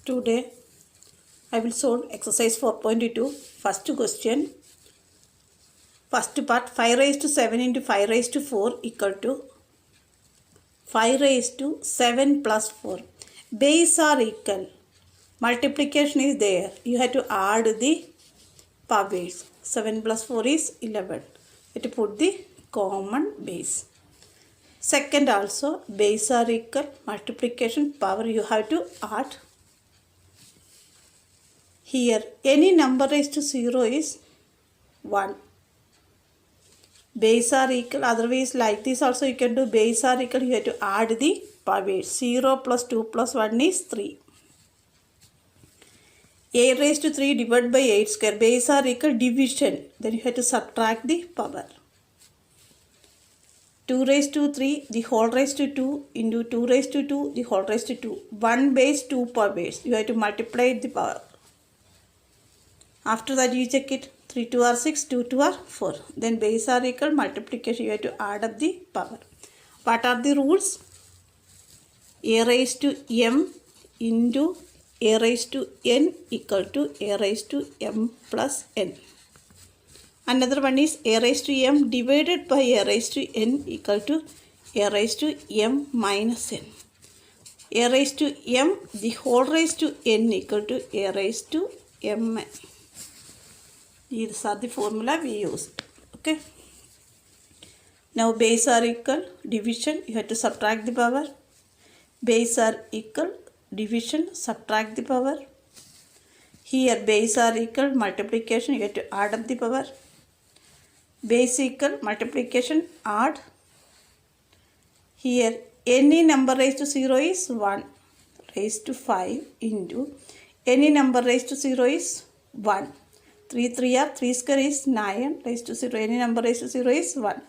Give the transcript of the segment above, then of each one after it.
Today I will solve exercise 4.2. First question. First part, 5 raised to 7 into 5 raised to 4 equal to 5 raised to 7 plus 4. Base are equal. Multiplication is there. You have to add the powers. 7 plus 4 is 11. You have to put the common base. Second also, base are equal. Multiplication power you have to add. Here, any number raised to 0 is 1. Base are equal, otherwise like this also you can do base are equal, you have to add the powers. 0 plus 2 plus 1 is 3. 8 raised to 3 divided by 8 square, base are equal, division, then you have to subtract the power. 2 raised to 3, the whole raised to 2 into 2 raised to 2, the whole raised to 2. 1 base, 2 powers, you have to multiply the power. After that you check it, 3 2 are 6, 2 2 are 4. Then base are equal, multiplication you have to add up the power. What are the rules? A raised to m into a raised to n equal to a raised to m plus n. Another one is a raised to m divided by a raised to n equal to a raised to m minus n. A raised to m, the whole raised to n equal to a raised to mn. These are the formula we used. Okay. Now base are equal, division, you have to subtract the power. Base are equal, division, subtract the power. Here base are equal, multiplication, you have to add up the power. Base equal, multiplication, add. Here any number raised to 0 is 1. Raised to 5 into any number raised to 0 is 1. 3 3 are 3 square is 9 raised to 0. Any number raised to 0 is 1.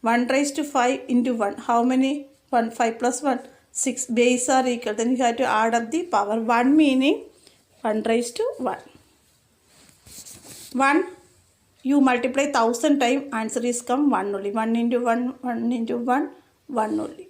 1 raised to 5 into 1. How many? 1. 5 plus 1. 6. Base are equal. Then you have to add up the power. 1 meaning 1 raised to 1. 1. You multiply 1000 times. Answer is come 1 only. 1 into 1. 1 into 1. 1 only.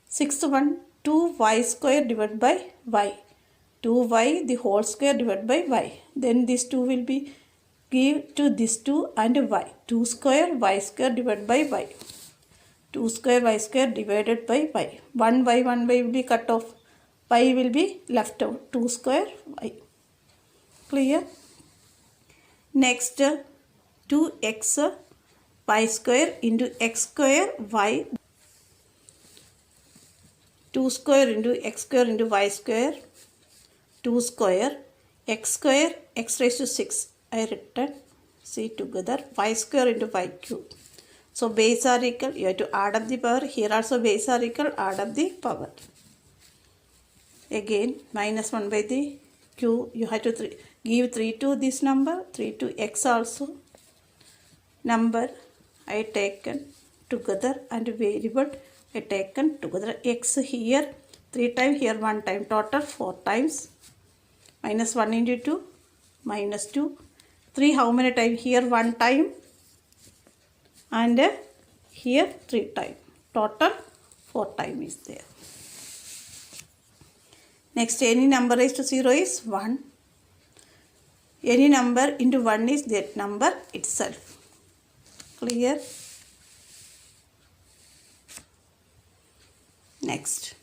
Sixth one. 2y square divided by y. 2y the whole square divided by y. Then this 2 will be give to this 2 and y. 2 square y square divided by y. 2 square y square divided by y. 1 y will be cut off. Y will be left out. 2 square y. Clear? Next 2x y square into x square y. 2 square into x square into y square. 2 square x raised to 6. I written see together y square into y cube. So base are equal, you have to add up the power. Here also base are equal, add up the power. Again minus 1 by the cube, you have to give 3 to this number, 3 to x also. Number I taken together and variable I taken together. X here 3 times, here 1 time, total 4 times. Minus 1 into 2, minus 2. 3 how many times? Here 1 time and here 3 times. Total 4 times is there. Next, any number raised to 0 is 1. Any number into 1 is that number itself. Clear? Next.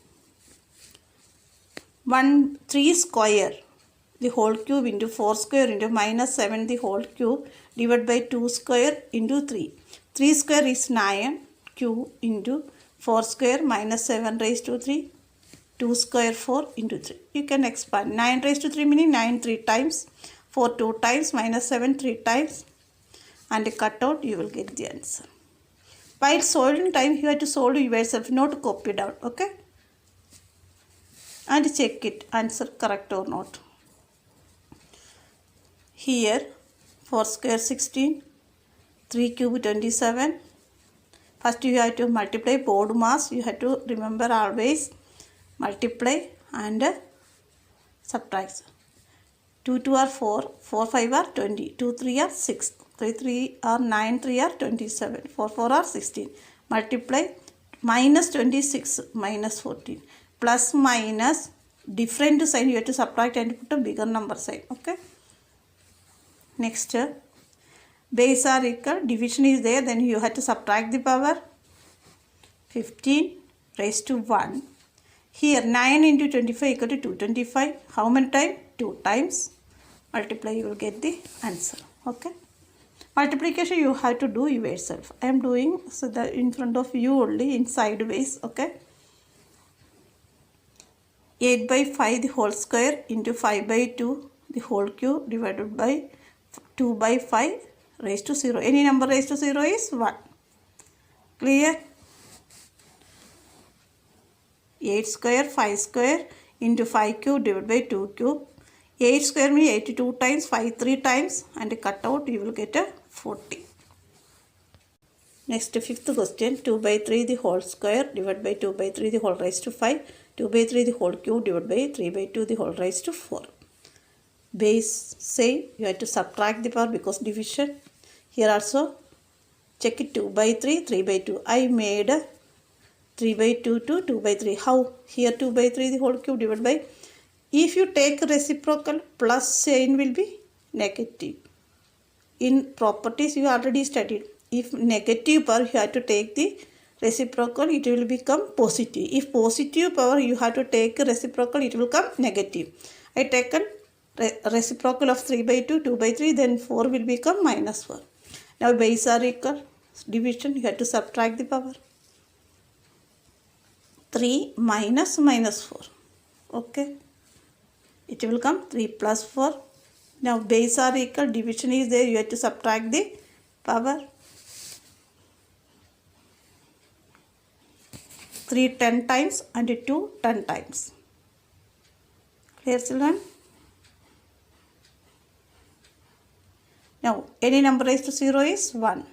3 square. The whole cube into 4 square into minus 7 the whole cube divided by 2 square into 3. 3 square is 9 cube into 4 square minus 7 raised to 3. 2 square 4 into 3. You can expand. 9 raised to 3 meaning 9 3 times. 4 2 times minus 7 3 times. And cut out you will get the answer. While solving time you have to solve yourself, not copy down. Okay? And check it. Answer correct or not. Here 4 square 16, 3 cube 27. First you have to multiply board mass. You have to remember always multiply and subtract. 2 2 are 4, 4 5 are 20, 2 3 are 6. 3 3 are 9 3 are 27. 4 4 are 16. Multiply minus 26 minus 14. Plus minus different sign you have to subtract and put a bigger number sign. Okay. Next, base are equal, division is there, then you have to subtract the power. 15 raised to 1. Here 9 into 25 equal to 225. How many times? 2 times. Multiply, you will get the answer. Okay. Multiplication you have to do yourself. I am doing so that in front of you only in sideways. Okay. 8 by 5 the whole square into 5 by 2 the whole cube divided by 2 by 5 raised to 0. Any number raised to 0 is 1. Clear? 8 square 5 square into 5 cube divided by 2 cube. 8 square means 82 times, 5 3 times, and cut out you will get a 40. Next, fifth question, 2 by 3 the whole square divided by 2 by 3 the whole raised to 5. 2 by 3 the whole cube divided by 3 by 2 the whole raised to 4. Base same, you have to subtract the power because division. Here also check it, 2 by 3 3 by 2. I made 3 by 2 to 2 by 3. How? Here 2 by 3 the whole cube divided by. If you take reciprocal, plus sign will be negative. In properties you already studied. If negative power you have to take the reciprocal, it will become positive. If positive power you have to take reciprocal, it will become negative. I taken reciprocal of 3 by 2, 2 by 3, then 4 will become minus 4. Now base are equal, division you have to subtract the power. 3 minus minus 4. Okay. It will come 3 plus 4. Now base are equal, division is there, you have to subtract the power. 3 10 times and 2 10 times. Clear, children? Now any number raised to 0 is 1.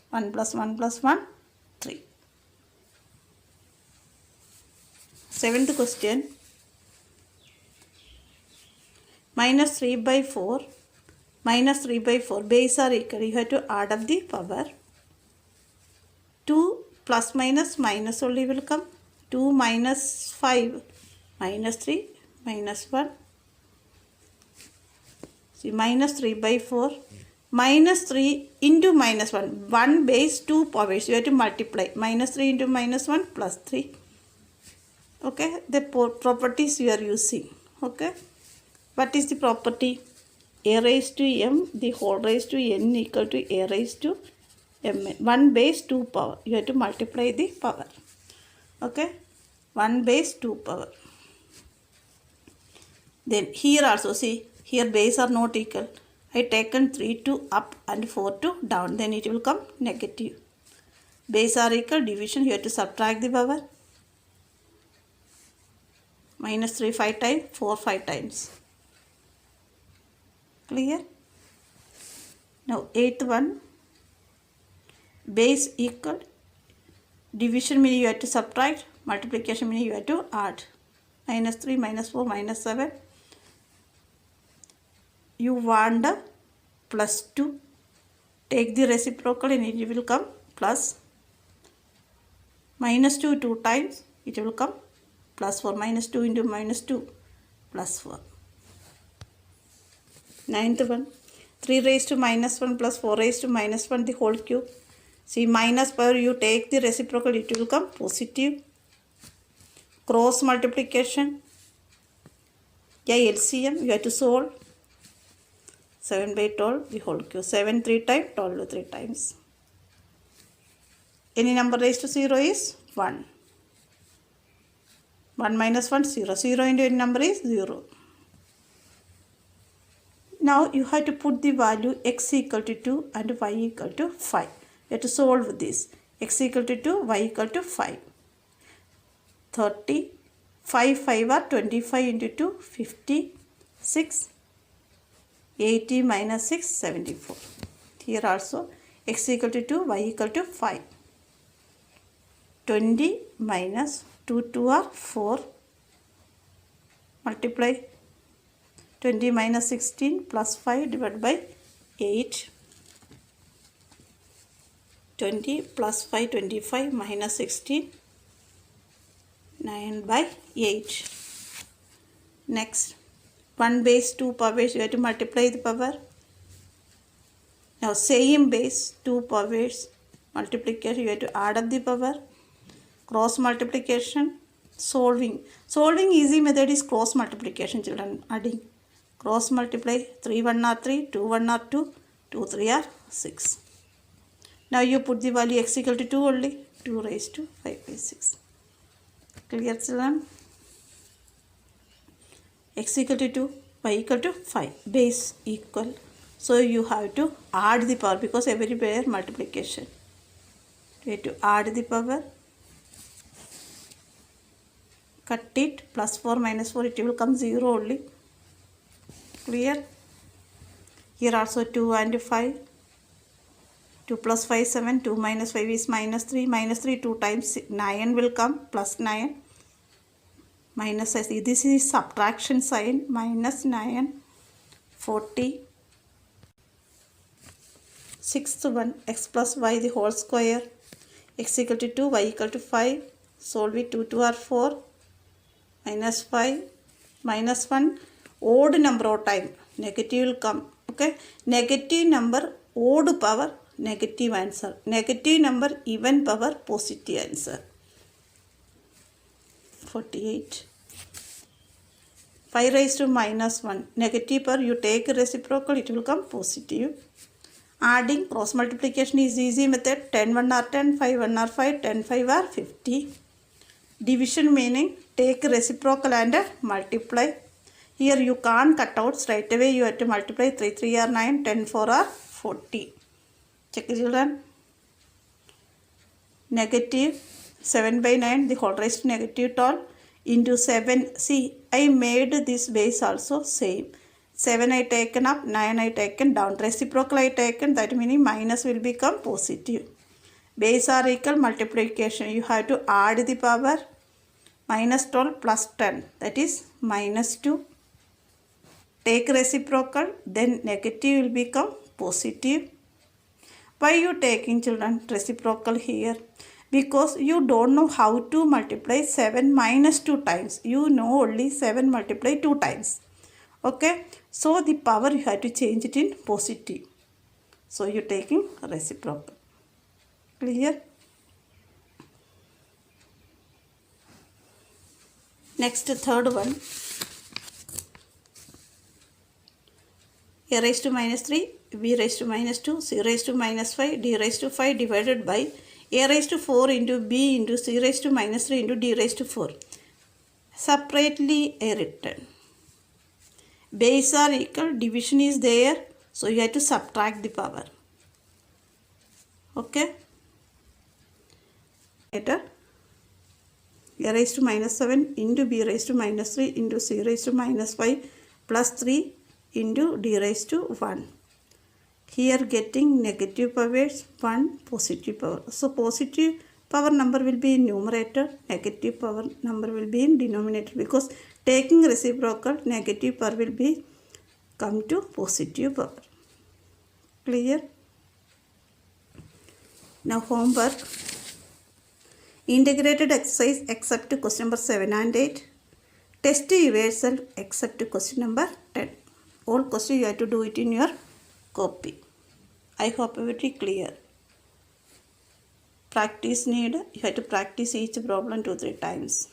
1 plus 1, 3. Seventh question. Minus 3 by 4. Minus 3 by 4. Base are equal. You have to add up the power. 2 plus minus minus only will come. 2 minus 5 minus 3 minus 1. See, minus 3 by 4. Minus 3 into minus 1. 1 base 2 powers. You have to multiply. Minus 3 into minus 1 plus 3. Okay. The properties you are using. Okay. What is the property? A raised to m, the whole raised to n equal to a raised to mn. 1 base 2 power. You have to multiply the power. Okay. 1 base 2 power. Then here also see, here base are not equal. I taken 3 to up and 4 to down. Then it will come negative. Base are equal, division you have to subtract the power. Minus 3 5 times, 4 5 times. Clear? Now 8th one, base equal, division means you have to subtract, multiplication means you have to add. Minus 3 minus 4 minus 7. You want a plus 2. Take the reciprocal and it will come plus. Minus 2 2 times, it will come plus 4. Minus 2 into minus 2 plus 4. 9th one, 3 raised to minus 1 plus 4 raised to minus 1 the whole cube. See, minus power you take the reciprocal, it will come positive. Cross multiplication. Yeah, LCM you have to solve. 7 by 12 the whole cube. 7 3 times, 12 3 times. Any number raised to 0 is 1. 1 minus 1 0. 0 into any number is 0. Now you have to put the value x equal to 2 and y equal to 5. You have to solve this. X equal to 2, y equal to 5. 30. 5 5 are 25 into 2, 56. 80 minus 6, 74. Here also x equal to 2, y equal to 5. 20 minus 2 2 are 4. Multiply 20 minus 16 plus 5 divided by 8. 20 plus 5, 25 minus 16, 9 by 8. Next, 1 base 2 powers, you have to multiply the power. Now same base 2 powers multiplication, you have to add up the power. Cross multiplication, solving. Solving easy method is cross multiplication, children. Adding. Cross multiply 3 1 are 3, 2 1 are 2, 2 3 are 6. Now you put the value x equal to 2 only, 2 raised to 5 by 6. Clear, children? X equal to 2, y equal to 5, base equal. So you have to add the power because everywhere multiplication. You have to add the power. Cut it, plus 4 minus 4, it will come 0 only. Clear? Here also 2 and 5. 2 plus 5, 7. 2 minus 5 is minus 3. Minus 3, 2 times 9 will come. Plus 9. Minus, this is subtraction sign. Minus 9. 40. Sixth one, x plus y the whole square. X equal to 2, y equal to 5. Solve it, 2 2 are 4. Minus 5. Minus 1. Odd number of time. Negative will come. Okay. Negative number, odd power, negative answer. Negative number, even power, positive answer. 48. 5 raised to minus 1. Negative power, you take reciprocal, it will come positive. Adding, cross multiplication is easy method. 10 1 are 10, 5 1 are 5, 10 5 are 50. Division meaning, take reciprocal and multiply. Here you can't cut out straight away, you have to multiply. 3 3 are 9, 10 4 are 40. Check, children. Negative 7 by 9, the whole raised to negative 12 into 7. See, I made this base also same. 7 I taken up, 9 I taken down. Reciprocal I taken, that meaning minus will become positive. Base are equal, multiplication. You have to add the power. Minus 12 plus 10, that is minus 2. Take reciprocal, then negative will become positive. Why you taking, children, reciprocal here? Because you don't know how to multiply 7 minus 2 times. You know only 7 multiply 2 times. Okay. So the power you have to change it in positive. So you taking reciprocal. Clear? Next, third one. A raised to minus 3, b raised to minus 2, c raised to minus 5, d raised to 5 divided by a raised to 4 into b into c raised to minus 3 into d raised to 4. Separately written. Base are equal, division is there, so you have to subtract the power. Okay. Later, a raised to minus 7 into b raised to minus 3 into c raised to minus 5 plus 3 into d raised to 1. Here getting negative powers, 1 positive power. So positive power number will be in numerator, negative power number will be in denominator, because taking reciprocal, negative power will be come to positive power. Clear? Now homework. Integrated exercise except question number 7 and 8. Test yourself except question number 10. All questions you have to do it in your copy. I hope very clear. Practice need, you have to practice each problem 2-3 times.